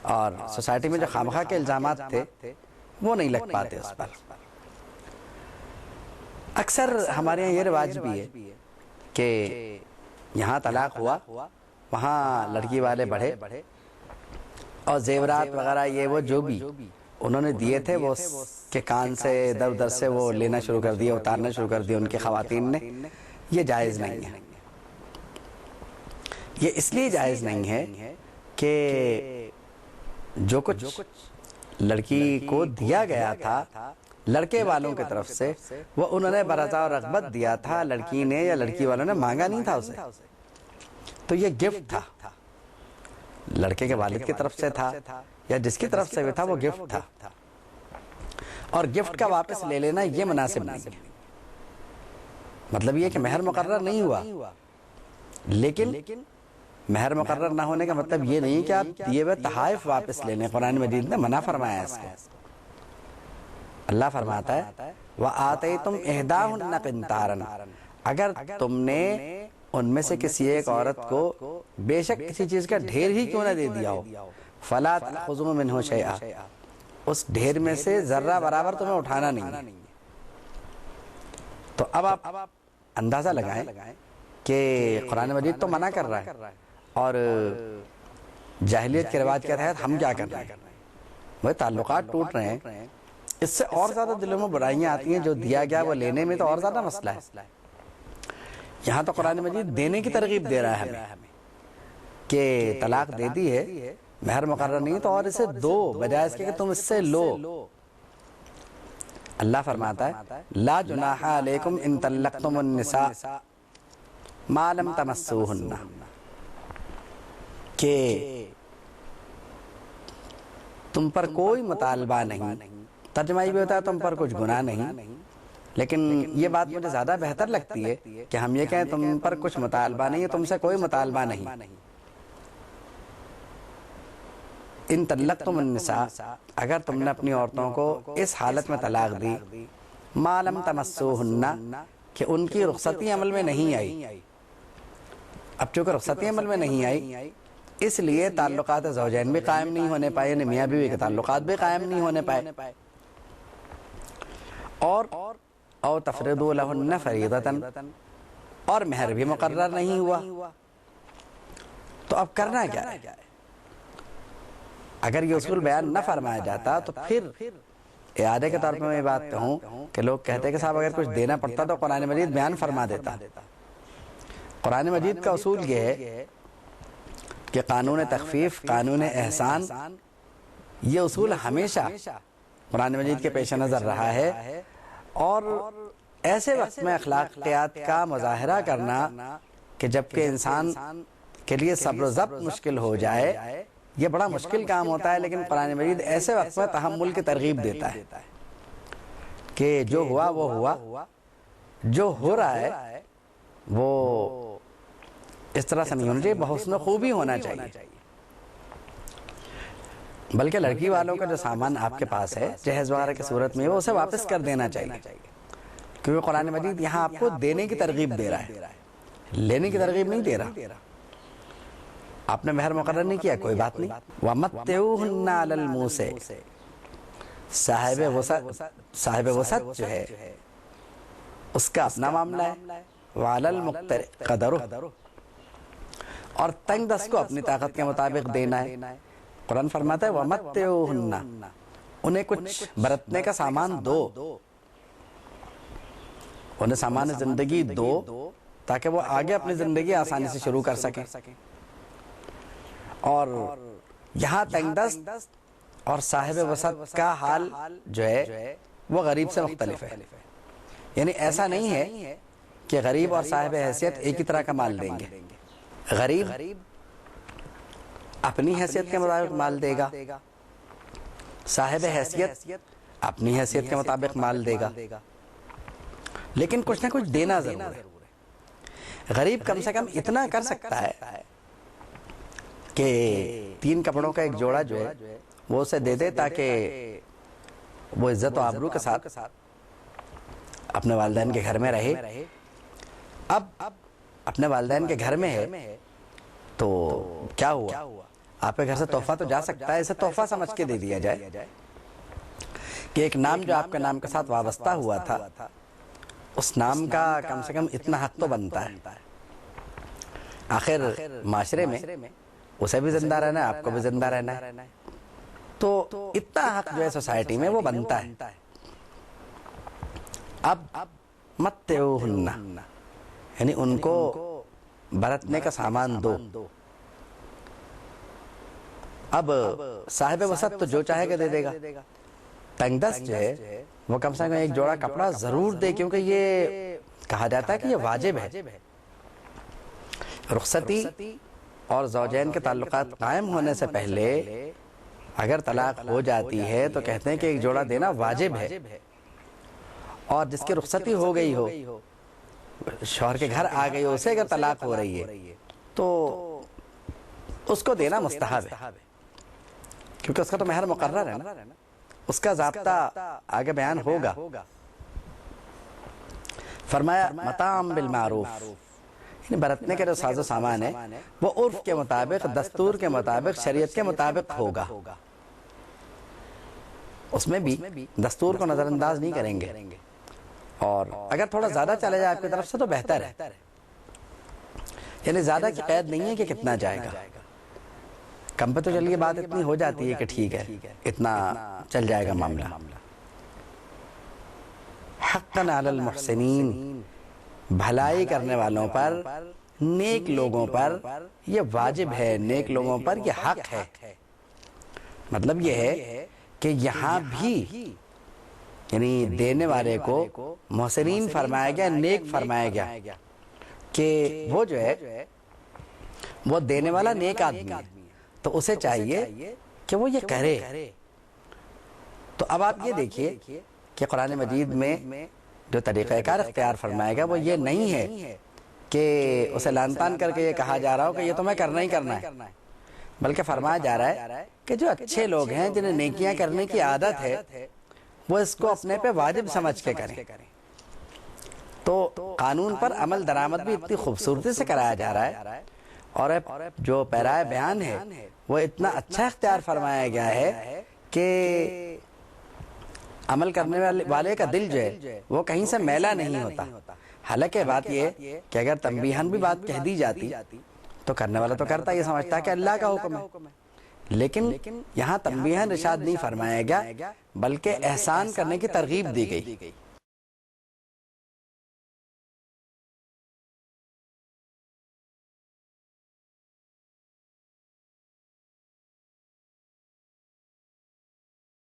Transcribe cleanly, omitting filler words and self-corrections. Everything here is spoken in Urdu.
اور سوسائٹی میں جو خامخواہ کے الزامات تھے وہ نہیں لگ پاتے اس پر۔ اکثر ہمارے یہاں یہ رواج بھی ہے کہ یہاں طلاق ہوا، وہاں لڑکی والے بڑھے اور زیورات وغیرہ یہ وہ جو بھی انہوں نے دیے تھے وہ کے کان سے در در سے وہ لینا شروع کر دیا، اتارنا شروع کر دیا ان کی خواتین نے۔ یہ جائز نہیں ہے۔ یہ اس لیے جائز نہیں ہے کہ جو کچھ لڑکی کو دیا گیا تھا لڑکے والوں کی طرف سے وہ انہوں نے برضا و رغبت دیا تھا، لڑکی نے یا لڑکی والوں نے مانگا نہیں تھا اسے، تو یہ گفٹ تھا، لڑکے کے والد کی طرف سے تھا یا جس کی طرف سے بھی تھا وہ گفٹ تھا، اور گفٹ کا واپس لے لینا یہ مناسب نہیں ہے۔ مطلب یہ کہ مہر مقرر نہیں ہوا، لیکن مہر مقرر نہ ہونے کا مطلب یہ نہیں کہ آپ دیے ہوئے تحائف واپس لینے۔ قرآن مجید نے منع فرمایا اس کو۔ اللہ فرماتا ہے وَآتَيْتُمْ إِحْدَاهُنَّ قِنْطَارًا، اگر تم نے ان میں سے کسی ایک عورت کو بے شک کسی چیز کا ڈھیر ہی کیوں نہ دے دیا ہو، فَلَا تَأْخُذُوا مِنْهُ شَيْئًا، اس ڈھیر میں سے ذرہ برابر تمہیں اٹھانا نہیں ہے۔ تو اب آپ اندازہ لگائیں کہ قرآن مجید تو منع کر رہا ہے اور جاہلیت کے رواج کے تحت ہم کیا کر رہے ہیں؟ وہ تعلقات ٹوٹ رہے ہیں، اس سے اور زیادہ دلوں میں برائیاں آتی ہیں۔ جو دیا گیا وہ لینے میں تو اور زیادہ مسئلہ ہے۔ یہاں تو قرآن مجید دینے کی ترغیب دے رہا ہے ہمیں کہ طلاق دے دی ہے، مہر مقرر نہیں تو اور اسے دو، بجائے اس کے کہ تم اس سے لو۔ اللہ فرماتا ہے لا جناح علیکم ان طلقتم النساء ما لم تمسوہن، کہ تم پر کوئی مطالبہ نہیں، ترجمہ یہ بھی ہوتا ہے تم پر کچھ گناہ نہیں، لیکن یہ بات مجھے زیادہ بہتر لگتی ہے کہ ہم یہ کہیں تم پر کچھ مطالبہ نہیں ہے، تم سے کوئی مطالبہ نہیں۔ ان طلقتم النساء، اگر تم نے اپنی عورتوں کو اس حالت میں طلاق دی، ما لم تمسوہن، کہ ان کی رخصتی عمل میں نہیں آئی۔ اب چونکہ رخصتی عمل میں نہیں آئی اس لیے تعلقات زوجین بھی قائم نہیں ہونے پائے، یعنی میاں بیوی کے تعلقات بھی قائم نہیں ہونے پائے، اور او تفرضوا لہن فریضۃ، اور مہر بھی مقرر نہیں ہوا۔ تو اب کرنا کیا ہے؟ اگر یہ اصول بیان نہ فرمایا جاتا تو پھر اعادے کے طور پر میں یہ بات کہوں کہ لوگ کہتے ہیں کہ صاحب اگر کچھ دینا پڑتا تو قرآن مجید بیان فرما دیتا۔ قرآن مجید کا اصول یہ ہے کہ قانون تخفیف، قانون احسان، یہ اصول ہمیشہ قرآن مجید کے پیش نظر رہا ہے، اور ایسے وقت میں اخلاقیات کا مظاہرہ کرنا کہ جبکہ انسان کے لیے صبر و ضبط مشکل ہو جائے یہ بڑا مشکل کام ہوتا ہے، لیکن قرآن مجید ایسے وقت میں تحمل کی ترغیب دیتا ہے کہ جو ہوا وہ ہوا، جو ہو رہا ہے وہ اس طرح سے نہیں ہونا چاہیے، بحسن و خوبی ہونا چاہیے۔ بلکہ لڑکی والوں کا جو سامان آپ کے پاس ہے جہیز وغیرہ کی صورت میں وہ اسے واپس کر دینا چاہیے، کیونکہ قرآن مجید یہاں آپ کو دینے کی ترغیب دے رہا ہے، لینے کی ترغیب نہیں دے رہا۔ آپ نے مہر مقرر نہیں کیا، کوئی بات نہیں۔ وَمَتِّعُوهُنَّ عَلَى الْمُوسِعِ، صاحب وسعت جو ہے اس کا اپنا معاملہ ہے، وَعَلَى الْمُقْتَرِ قَدَرُهُ، اور تنگ دست کو اپنی طاقت کے مطابق دینا ہے۔ قرآن فرماتا ہے وَمَتِّعُوهُنَّ، انہیں کچھ برتنے کا سامان دو، انہیں سامان زندگی دو تاکہ وہ آگے اپنی زندگی آسانی سے شروع کر سکیں۔ اور یہاں تنگ دست اور صاحب وسعت کا حال جو ہے وہ غریب سے مختلف ہے، یعنی ایسا نہیں ہے کہ غریب اور صاحب حیثیت ایک ہی طرح کا مال دیں گے۔ غریب اپنی حیثیت کے مطابق مال دے گا، صاحب حیثیت اپنی حیثیت کے مطابق مال دے گا، لیکن کچھ نہ کچھ دینا ضرور ہے۔ غریب کم سے کم اتنا کر سکتا ہے کہ 3 کپڑوں کا ایک جوڑا جو ہے وہ اسے دے دے تاکہ وہ عزت و آبرو کے ساتھ اپنے والدین کے گھر میں رہے۔ اب اپنے والدین کے گھر میں ہے تو کیا ہوا، آپ کے گھر سے تحفہ تو جا سکتا ہے، اسے تحفہ سمجھ کے دے دیا جائے کہ ایک نام جو آپ کے نام کے ساتھ وابستہ ہوا تھا، اس نام کا کم سے کم اتنا حق تو بنتا ہے. آخر معاشرے میں اسے بھی زندہ رہنا ہے، آپ کو بھی زندہ رہنا ہے، تو اتنا حق جو ہے سوسائٹی میں وہ بنتا ہے. اب متعوہن، یعنی ان کو برتنے کا سامان دو. اب صاحب وسعت تو جو چاہے گا دے دے گا. تنگ دست جو ہے وہ کم سے کم ایک جوڑا کپڑا ضرور دے، کیونکہ یہ کہا جاتا ہے کہ یہ واجب ہے. رخصتی اور زوجین کے تعلقات قائم ہونے سے پہلے اگر طلاق ہو جاتی ہے تو کہتے ہیں کہ ایک جوڑا دینا واجب ہے. اور جس کی رخصتی ہو گئی ہو، شوہر کے گھر آ گئی ہو، اسے اگر طلاق ہو رہی ہے تو اس کو دینا مستحب ہے، کیونکہ اس کا تو مہر مقرر ہے نا، اس کا ضابطہ آگے بیان ہوگا. فرمایا متاعً بالمعروف، یعنی برتنے کے جو ساز و سامان ہے وہ عرف کے مطابق، دستور کے مطابق، شریعت کے مطابق ہوگا. اس میں بھی دستور کو نظر انداز نہیں کریں گے، اور اگر تھوڑا زیادہ چلے جائے آپ کی طرف سے تو بہتر ہے. یعنی زیادہ کی قید نہیں ہے کہ کتنا جائے گا، کم پہ تو چلیے بات اتنی ہو جاتی ہے کہ ٹھیک ہے اتنا چل جائے گا معاملہ. حقاً علی المحسنین، بھلائی کرنے والوں پر، نیک لوگوں پر یہ واجب ہے، نیک لوگوں پر یہ حق ہے. مطلب یہ ہے کہ یہاں بھی یعنی دینے والے کو محسنین فرمایا گیا، نیک فرمایا گیا، کہ وہ جو ہے وہ دینے والا نیک آدمی ہے تو اسے چاہیے کہ وہ یہ کرے. تو اب آپ یہ دیکھیے کہ قرآن مجید میں جو طریقہ کار اختیار فرمایا گیا وہ یہ نہیں ہے کہ اسے لان تان کر کے یہ کہا جا رہا ہو کہ یہ تمہیں کرنا ہی کرنا ہے، بلکہ فرمایا جا رہا ہے کہ جو اچھے لوگ ہیں جنہیں نیکیاں کرنے کی عادت ہے وہ اس کو اپنے پہ واجب سمجھ کے کریں. تو قانون پر عمل درآمد بھی اتنی خوبصورتی سے کرایا جا رہا ہے، اور جو پیرائے بیان ہے وہ اتنا اچھا اختیار فرمایا گیا ہے کہ عمل کرنے والے کا دل جو ہے وہ کہیں سے میلا نہیں ہوتا. حالانکہ بات یہ کہ اگر تنبیہاً بھی بات کہہ دی جاتی تو کرنے والا تو کرتا، یہ سمجھتا ہے کہ اللہ کا حکم ہے، لیکن یہاں تنبیہاً ارشاد نہیں فرمایا گیا بلکہ احسان کرنے کی ترغیب دی گئی.